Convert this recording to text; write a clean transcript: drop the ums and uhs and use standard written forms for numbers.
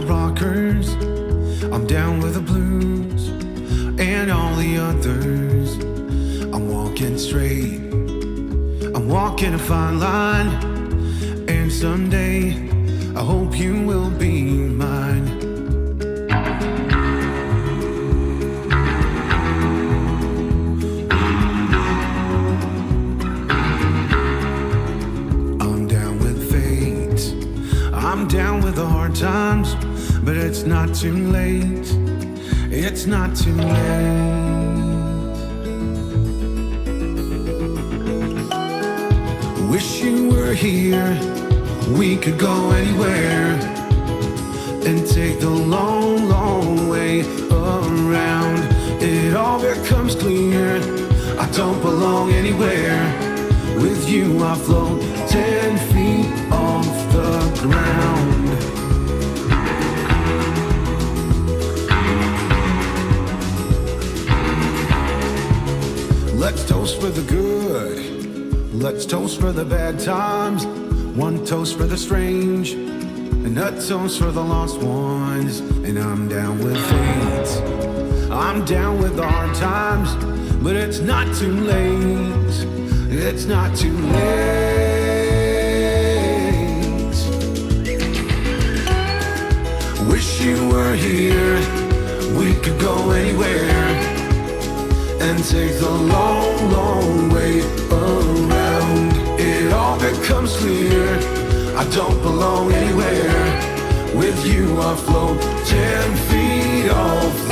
rockers, I'm down with the blues, and all the others. I'm walking straight, I'm walking a fine line, and someday I hope you will be mine. I'm down with the hard times, but it's not too late. It's not too late. Wish you were here, we could go anywhere and take the long, long way around. It all becomes clear, I don't belong anywhere. With you I float 10 feet off the ground. Let's toast for the good, let's toast for the bad times. One toast for the strange, and a toast for the lost ones. And I'm down with fate, I'm down with the hard times, but it's not too late. It's not too late. Wish you were here, we could go anywhere and take the long, long way around. It all becomes clear, I don't belong anywhere. With you I float 10 feet off